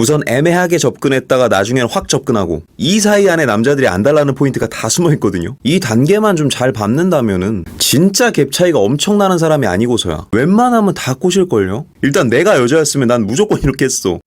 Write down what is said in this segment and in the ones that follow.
우선 애매하게 접근했다가 나중엔 확 접근하고 이 사이 안에 남자들이 안 달라는 포인트가 다 숨어있거든요. 이 단계만 좀 잘 밟는다면은 진짜 갭 차이가 엄청나는 사람이 아니고서야 웬만하면 다 꼬실걸요? 일단 내가 여자였으면 난 무조건 이렇게 했어.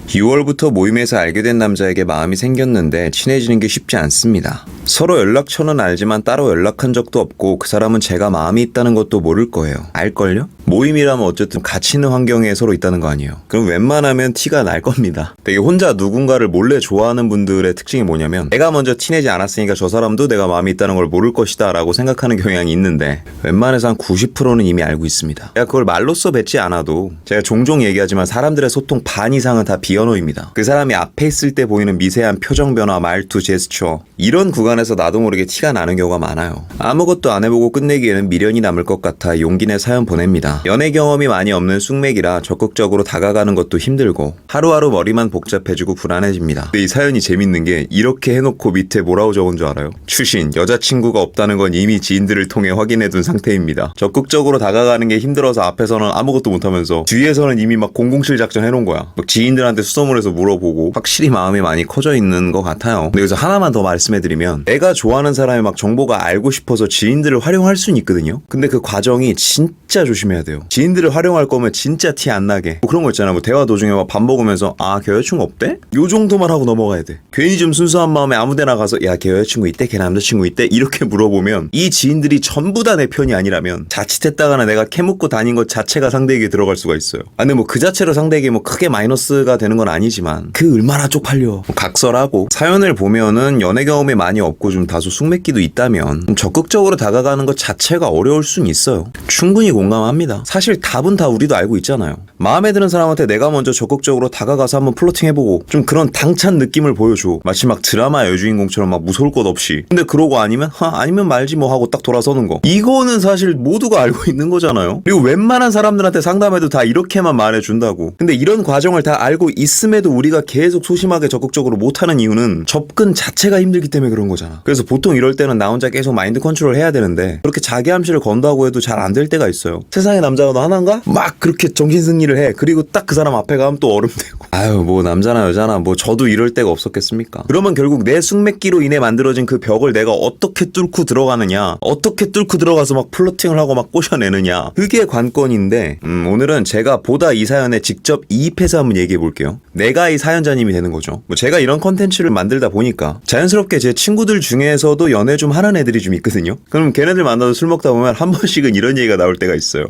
2월부터 모임에서 알게 된 남자에게 마음이 생겼는데 친해지는 게 쉽지 않습니다. 서로 연락처는 알지만 따로 연락한 적도 없고 그 사람은 제가 마음이 있다는 것도 모를 거예요. 알걸요? 모임이라면 어쨌든 같이 있는 환경에 서로 있다는 거 아니에요. 그럼 웬만하면 티가 날 겁니다. 되게 혼자 누군가를 몰래 좋아하는 분들의 특징이 뭐냐면 내가 먼저 티내지 않았으니까 저 사람도 내가 마음이 있다는 걸 모를 것이다 라고 생각하는 경향이 있는데 웬만해서 한 90%는 이미 알고 있습니다. 제가 그걸 말로써 뱉지 않아도 제가 종종 얘기하지만 사람들의 소통 반 이상은 다 비언어입니다. 그 사람이 앞에 있을 때 보이는 미세한 표정 변화, 말투, 제스처 이런 구간에서 나도 모르게 티가 나는 경우가 많아요. 아무것도 안 해보고 끝내기에는 미련이 남을 것 같아 용기 내 사연 보냅니다. 연애 경험이 많이 없는 숙맥이라 적극적으로 다가가는 것도 힘들고 하루하루 머리만 복잡해지고 불안해집니다. 근데 이 사연이 재밌는 게 이렇게 해놓고 밑에 뭐라고 적은 줄 알아요? 추신, 여자친구가 없다는 건 이미 지인들을 통해 확인해둔 상태입니다. 적극적으로 다가가는 게 힘들어서 앞에서는 아무것도 못하면서 뒤에서는 이미 막 007 작전 해놓은 거야. 막 지인들한테 수소문해서 물어보고 확실히 마음이 많이 커져 있는 것 같아요. 근데 여기서 하나만 더 말씀해드리면 내가 좋아하는 사람이 막 정보가 알고 싶어서 지인들을 활용할 수는 있거든요. 근데 그 과정이 진짜 조심해야 돼요. 지인들을 활용할 거면 진짜 티 안 나게 뭐 그런 거 있잖아. 뭐 대화 도중에 막 밥 먹으면서 걔 여자친구 없대? 요 정도만 하고 넘어가야 돼. 괜히 좀 순수한 마음에 아무데나 가서 걔 여자친구 있대? 걔 남자친구 있대? 이렇게 물어보면 이 지인들이 전부 다 내 편이 아니라면 자칫했다가는 내가 캐묻고 다닌 것 자체가 상대에게 들어갈 수가 있어요. 근데 뭐 그 자체로 상대에게 뭐 크게 마이너스가 되는 건 아니지만 그 얼마나 쪽팔려. 뭐 각설하고 사연을 보면은 연애 경험이 많이 없고 좀 다소 숙맥기도 있다면 좀 적극적으로 다가가는 것 자체가 어려울 순 있어요. 충분히 공감합니다. 사실 답은 다 우리도 알고 있잖아요. 마음에 드는 사람한테 내가 먼저 적극적으로 다가가서 한번 플러팅 해보고 좀 그런 당찬 느낌을 보여줘. 마치 막 드라마 여주인공처럼 막 무서울 것 없이. 근데 그러고 아니면 말지 뭐 하고 딱 돌아서는 거. 이거는 사실 모두가 알고 있는 거잖아요. 그리고 웬만한 사람들한테 상담해도 다 이렇게만 말해준다고. 근데 이런 과정을 다 알고 있음에도 우리가 계속 소심하게 적극적으로 못하는 이유는 접근 자체가 힘들기 때문에 그런 거잖아. 그래서 보통 이럴 때는 나 혼자 계속 마인드 컨트롤 해야 되는데 그렇게 자기 암시를 건다고 해도 잘 안 될 때가 있어요. 세상에 남자가 너 하나인가? 막 그렇게 정신승리를 해. 그리고 딱 그 사람 앞에 가면 또 얼음되고. 뭐 남자나 여자나 뭐 저도 이럴 때가 없었겠습니까? 그러면 결국 내 숙맥기로 인해 만들어진 그 벽을 내가 어떻게 뚫고 들어가느냐, 어떻게 뚫고 들어가서 막 플러팅을 하고 막 꼬셔내느냐, 그게 관건인데 오늘은 제가 보다 이 사연에 직접 이입해서 한번 얘기해 볼게요. 내가 이 사연자님이 되는 거죠. 뭐 제가 이런 컨텐츠를 만들다 보니까 자연스럽게 제 친구들 중에서도 연애 좀 하는 애들이 좀 있거든요. 그럼 걔네들 만나서 술 먹다 보면 한 번씩은 이런 얘기가 나올 때가 있어요.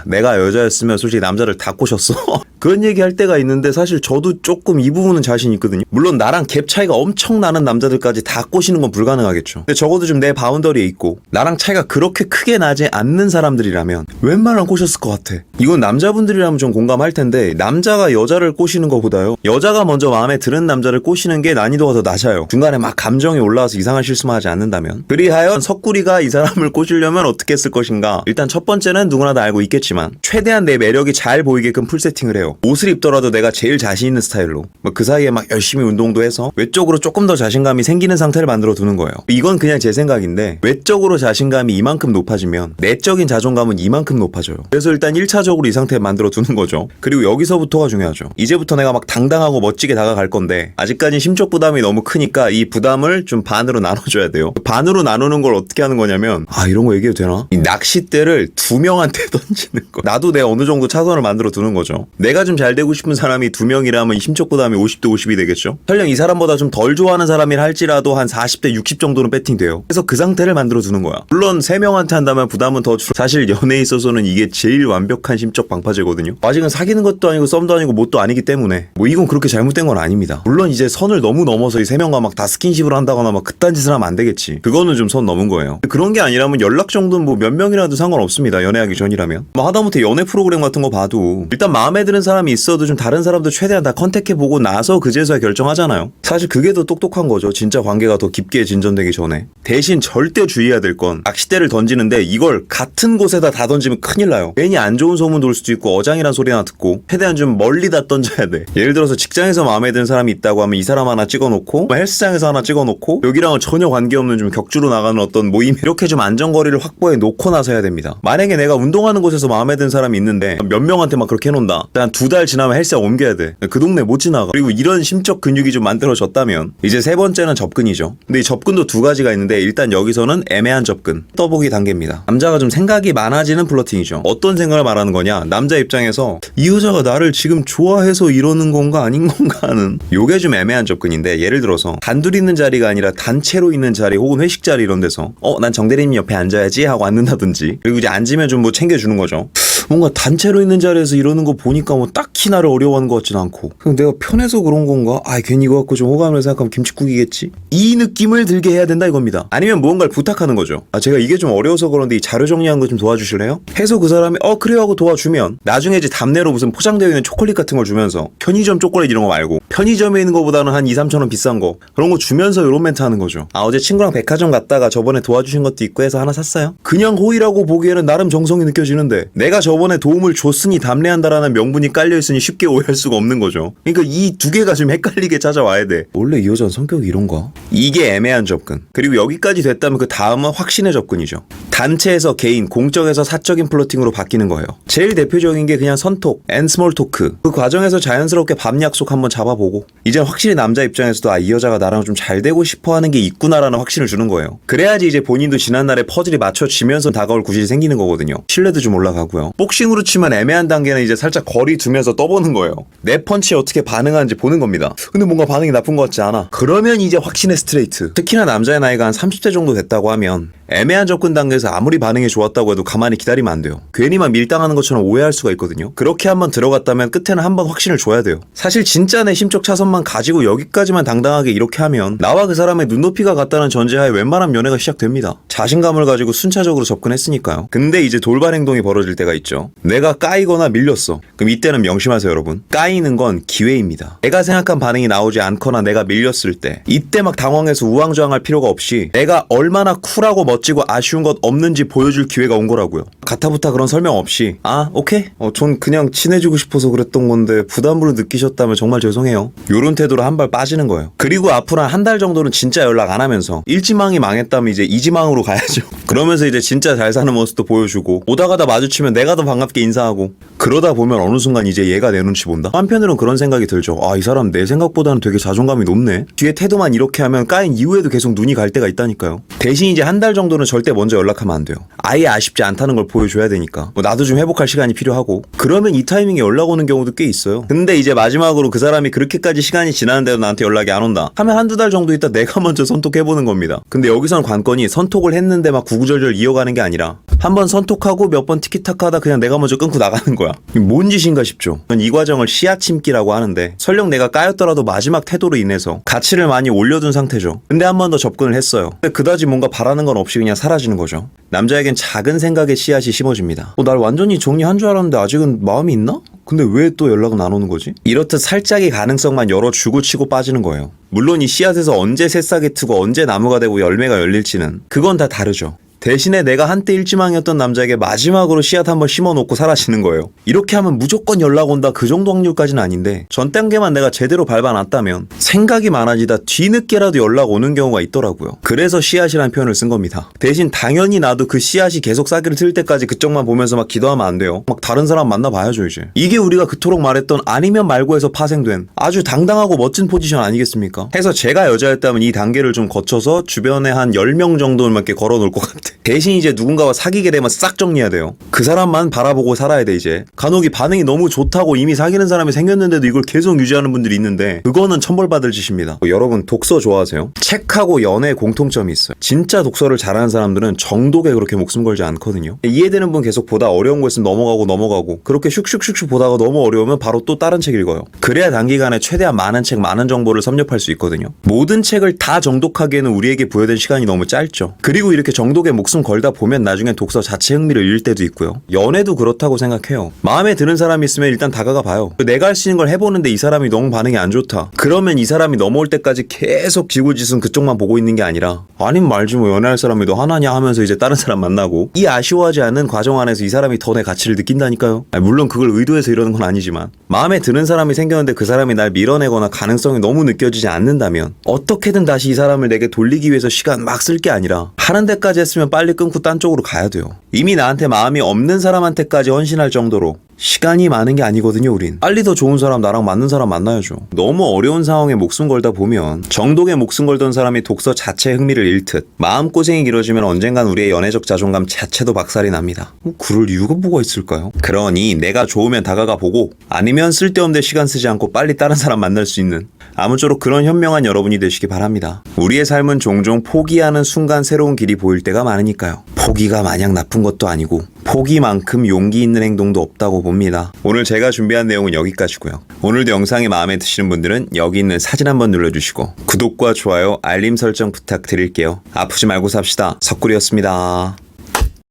내가 여자였으면 솔직히 남자를 다 꼬셨어. 그런 얘기 할 때가 있는데 사실 저도 조금 이 부분은 자신 있거든요. 물론 나랑 갭 차이가 엄청 나는 남자들까지 다 꼬시는 건 불가능하겠죠. 근데 적어도 좀 내 바운더리에 있고 나랑 차이가 그렇게 크게 나지 않는 사람들이라면 웬만하면 꼬셨을 것 같아. 이건 남자분들이라면 좀 공감할 텐데 남자가 여자를 꼬시는 것보다요, 여자가 먼저 마음에 드는 남자를 꼬시는 게 난이도가 더 낮아요. 중간에 막 감정이 올라와서 이상한 실수만 하지 않는다면. 그리하여 석구리가 이 사람을 꼬시려면 어떻게 했을 것인가. 일단 첫 번째는 누구나 다 알고 있겠지만 최대한 내 매력이 잘 보이게끔 풀세팅을 해요. 옷을 입더라도 내가 제일 자신 있는 스타일로 그 사이에 막 열심히 운동도 해서 외적으로 조금 더 자신감이 생기는 상태를 만들어 두는 거예요. 이건 그냥 제 생각인데 외적으로 자신감이 이만큼 높아지면 내적인 자존감은 이만큼 높아져요. 그래서 일단 1차적으로 이 상태 만들어 두는 거죠. 그리고 여기서부터가 중요하죠. 이제부터 내가 막 당당하고 멋지게 다가갈 건데 아직까지 심적 부담이 너무 크니까 이 부담을 좀 반으로 나눠줘야 돼요. 반으로 나누는 걸 어떻게 하는 거냐면 이런 거 얘기해도 되나? 이 낚싯대를 2명한테 던지는 거. 나도 내가 어느 정도 차선을 만들어 두는 거죠. 내가 좀 잘 되고 싶은 사람이 2명이라면 이 심적 부담이 50대 50이 되겠죠. 설령 이 사람보다 좀 덜 좋아하는 사람이라 할지라도 한 40대 60 정도는 배팅돼요. 그래서 그 상태를 만들어 두는 거야. 물론 3명한테 한다면 부담은 더 줄어. 사실 연애에 있어서는 이게 제일 완벽한 심적 방파제거든요. 아직은 사귀는 것도 아니고 썸도 아니고 뭣도 아니기 때문에 이건 그렇게 잘못된 건 아닙니다. 물론 이제 선을 너무 넘어서 이 3명과 막 다 스킨십을 한다거나 막 그딴 짓을 하면 안 되겠지. 그거는 좀 선 넘은 거예요. 그런 게 아니라면 연락 정도는 몇 명이라도 상관없습니다. 연애하기 전이라면. 하다못해 연애 프로그램 같은 거 봐도 일단 마음에 드는 사람 사람이 있어도 좀 다른 사람도 최대한 다 컨택해보고 나서 그제서야 결정하잖아요. 사실 그게 더 똑똑한 거죠. 진짜 관계가 더 깊게 진전되기 전에. 대신 절대 주의해야 될 건 낚싯대를 던지는데 이걸 같은 곳에다 다 던지면 큰일 나요. 괜히 안 좋은 소문 돌 수도 있고 어장이란 소리 하나 듣고 최대한 좀 멀리 다 던져야 돼. 예를 들어서 직장에서 마음에 드는 사람이 있다고 하면 이 사람 하나 찍어놓고 헬스장에서 하나 찍어놓고 여기랑은 전혀 관계없는 좀 격주로 나가는 어떤 모임 이렇게 좀 안전거리를 확보해 놓고 나서 해야 됩니다. 만약에 내가 운동하는 곳에서 마음에 드는 사람이 있는데 몇 명한테 막 그렇게 해놓는다. 한 2달 지나면 헬스장 옮겨야 돼. 그 동네 못 지나가. 그리고 이런 심적 근육이 좀 만들어졌다면 이제 세 번째는 접근이죠. 근데 이 접근도 두 가지가 있는데 일단 여기서는 애매한 접근, 떠보기 단계입니다. 남자가 좀 생각이 많아지는 플러팅이죠. 어떤 생각을 말하는 거냐? 남자 입장에서 이 여자가 나를 지금 좋아해서 이러는 건가 아닌 건가 하는 요게 좀 애매한 접근인데 예를 들어서 단둘이 있는 자리가 아니라 단체로 있는 자리 혹은 회식 자리 이런 데서 난 정대리님 옆에 앉아야지 하고 앉는다든지 그리고 이제 앉으면 좀 뭐 챙겨주는 거죠. 뭔가 단체로 있는 자리에서 이러는 거 보니까 뭐 딱히 나를 어려워하는 것 같진 않고 그럼 내가 편해서 그런 건가? 괜히 이거 갖고 좀 호감을 생각하면 김칫국이겠지? 이 느낌을 들게 해야 된다 이겁니다. 아니면 무언가를 부탁하는 거죠. 제가 이게 좀 어려워서 그런데 이 자료 정리한 거 좀 도와주실래요? 해서 그 사람이 그래요 하고 도와주면 나중에 이제 답례로 무슨 포장되어 있는 초콜릿 같은 걸 주면서 편의점 초콜릿 이런 거 말고 편의점에 있는 거보다는 한 2-3천 원 비싼 거 그런 거 주면서 이런 멘트 하는 거죠. 어제 친구랑 백화점 갔다가 저번에 도와주신 것도 있고 해서 하나 샀어요. 그냥 호의라고 보기에는 나름 정성이 느껴지는데 내가 저번에 도움을 줬으니 답례한다라는 명분이 깔려있으니 쉽게 오해할 수가 없는 거죠. 그러니까 이 두 개가 좀 헷갈리게 찾아와야 돼. 원래 이 여자는 성격이 이런가? 이게 애매한 접근. 그리고 여기까지 됐다면 그 다음은 확신의 접근이죠. 단체에서 개인, 공적에서 사적인 플러팅으로 바뀌는 거예요. 제일 대표적인 게 그냥 선톡, 앤 스몰 토크. 그 과정에서 자연스럽게 밤 약속 한번 잡아보고 이제 확실히 남자 입장에서도 이 여자가 나랑 좀 잘 되고 싶어 하는 게 있구나라는 확신을 주는 거예요. 그래야지 이제 본인도 지난날의 퍼즐이 맞춰지면서 다가올 구실이 생기는 거거든요. 신뢰도 좀 올라가고요. 복싱으로 치면 애매한 단계는 이제 살짝 거리 두면서 떠보는 거예요. 내 펀치에 어떻게 반응하는지 보는 겁니다. 근데 뭔가 반응이 나쁜 것 같지 않아. 그러면 이제 확신의 스트레이트. 특히나 남자의 나이가 한 30대 정도 됐다고 하면 애매한 접근 단계에서 아무리 반응이 좋았다고 해도 가만히 기다리면 안 돼요. 괜히 막 밀당하는 것처럼 오해할 수가 있거든요. 그렇게 한번 들어갔다면 끝에는 한번 확신을 줘야 돼요. 사실 진짜 내 심적 차선만 가지고 여기까지만 당당하게 이렇게 하면 나와 그 사람의 눈높이가 같다는 전제하에 웬만한 연애가 시작됩니다. 자신감을 가지고 순차적으로 접근했으니까요. 근데 이제 돌발 행동이 벌어질 때가 있죠. 내가 까이거나 밀렸어. 그럼 이때는 명심하세요 여러분. 까이는 건 기회입니다. 내가 생각한 반응이 나오지 않거나 내가 밀렸을 때 이때 막 당황해서 우왕좌왕할 필요가 없이 내가 얼마나 쿨하고 멋지고 아쉬운 것 없는지 보여줄 기회가 온 거라고요. 가타부타 그런 설명 없이 오케이? 전 그냥 친해지고 싶어서 그랬던 건데 부담으로 느끼셨다면 정말 죄송해요. 요런 태도로 한 발 빠지는 거예요. 그리고 앞으로 한 달 정도는 진짜 연락 안 하면서 일지망이 망했다면 이제 이지망으로 가야죠. 그러면서 이제 진짜 잘 사는 모습도 보여주고 오다 가다 마주치면 내가 더 반갑게 인사하고 그러다 보면 어느 순간 이제 얘가 내 눈치 본다? 한편으로는 그런 생각이 들죠. 이 사람 내 생각보다는 되게 자존감이 높네. 뒤에 태도만 이렇게 하면 까인 이후에도 계속 눈이 갈 때가 있다니까요. 대신 이제 한 달 정도는 절대 먼저 연락하면 안 돼요. 아예 아쉽지 않다는 걸 보여줘야 되니까. 나도 좀 회복할 시간이 필요하고 그러면 이 타이밍에 연락 오는 경우도 꽤 있어요. 근데 이제 마지막으로 그 사람이 그렇게까지 시간이 지났는데도 나한테 연락이 안 온다 하면 한두 달 정도 있다 내가 먼저 선톡해보는 겁니다. 근데 여기서는 관건이 선톡을 했는데 막 구구절절 이어가는 게 아니라 한번 선톡하고 몇 번 티키타카 하다 그냥 내가 먼저 끊고 나가는 거야. 뭔 짓인가 싶죠. 이 과정을 씨앗침기라고 하는데 설령 내가 까였더라도 마지막 태도로 인해서 가치를 많이 올려둔 상태죠. 근데 한 번 더 접근을 했어요. 근데 그다지 뭔가 바라는 건 없이 그냥 사라지는 거죠. 남자에겐 작은 생각의 씨앗이 심어집니다. 날 완전히 정리한 줄 알았는데 아직은 마음이 있나? 근데 왜 또 연락은 안 오는 거지? 이렇듯 살짝의 가능성만 열어주고 치고 빠지는 거예요. 물론 이 씨앗에서 언제 새싹이 트고 언제 나무가 되고 열매가 열릴지는 그건 다 다르죠. 대신에 내가 한때 일지망이었던 남자에게 마지막으로 씨앗 한번 심어놓고 사라지는 거예요. 이렇게 하면 무조건 연락 온다 그 정도 확률까지는 아닌데 전 단계만 내가 제대로 밟아놨다면 생각이 많아지다 뒤늦게라도 연락 오는 경우가 있더라고요. 그래서 씨앗이라는 표현을 쓴 겁니다. 대신 당연히 나도 그 씨앗이 계속 싹이를 틀 때까지 그쪽만 보면서 막 기도하면 안 돼요. 막 다른 사람 만나봐야죠 이제. 이게 우리가 그토록 말했던 아니면 말고 해서 파생된 아주 당당하고 멋진 포지션 아니겠습니까? 해서 제가 여자였다면 이 단계를 좀 거쳐서 주변에 한 10명 정도는 이렇게 걸어놓을 것 같아. 대신 이제 누군가와 사귀게 되면 싹 정리해야 돼요. 그 사람만 바라보고 살아야 돼 이제. 간혹 이 반응이 너무 좋다고 이미 사귀는 사람이 생겼는데도 이걸 계속 유지하는 분들이 있는데 그거는 천벌받을 짓입니다. 여러분 독서 좋아하세요? 책하고 연애에 공통점이 있어요. 진짜 독서를 잘하는 사람들은 정독에 그렇게 목숨 걸지 않거든요. 이해되는 분 계속 보다 어려운 거 있으면 넘어가고 그렇게 슉슉슉슉 보다가 너무 어려우면 바로 또 다른 책 읽어요. 그래야 단기간에 최대한 많은 책 많은 정보를 섭렵할 수 있거든요. 모든 책을 다 정독하기에는 우리에게 부여된 시간이 너무 짧죠. 그리고 이렇게 정독에 목숨 걸다 보면 나중에 독서 자체 흥미를 잃을 때도 있고요. 연애도 그렇다고 생각해요. 마음에 드는 사람이 있으면 일단 다가가 봐요. 내가 할 수 있는 걸 해보는데 이 사람이 너무 반응이 안 좋다. 그러면 이 사람이 넘어올 때까지 계속 지구지순 그쪽만 보고 있는 게 아니라 아님 말지 뭐 연애할 사람이 너 하나냐 하면서 이제 다른 사람 만나고 이 아쉬워하지 않는 과정 안에서 이 사람이 더 내 가치를 느낀다니까요. 물론 그걸 의도해서 이러는 건 아니지만 마음에 드는 사람이 생겼는데 그 사람이 날 밀어내거나 가능성이 너무 느껴지지 않는다면 어떻게든 다시 이 사람을 내게 돌리기 위해서 시간 막 쓸 게 아니라 하는 데까지 했으면 빨리 끊고 딴 쪽으로 가야 돼요. 이미 나한테 마음이 없는 사람한테까지 헌신할 정도로 시간이 많은 게 아니거든요, 우린. 빨리 더 좋은 사람, 나랑 맞는 사람 만나야죠. 너무 어려운 상황에 목숨 걸다 보면 정독에 목숨 걸던 사람이 독서 자체에 흥미를 잃듯 마음고생이 길어지면 언젠간 우리의 연애적 자존감 자체도 박살이 납니다. 그럴 이유가 뭐가 있을까요? 그러니 내가 좋으면 다가가 보고 아니면 쓸데없는 데 시간 쓰지 않고 빨리 다른 사람 만날 수 있는 아무쪼록 그런 현명한 여러분이 되시기 바랍니다. 우리의 삶은 종종 포기하는 순간 새로운 길이 보일 때가 많으니까요. 포기가 마냥 나쁜 것도 아니고 포기만큼 용기 있는 행동도 없다고 봅니다. 오늘 제가 준비한 내용은 여기까지고요. 오늘도 영상이 마음에 드시는 분들은 여기 있는 사진 한번 눌러주시고 구독과 좋아요, 알림 설정 부탁드릴게요. 아프지 말고 삽시다. 석구리였습니다.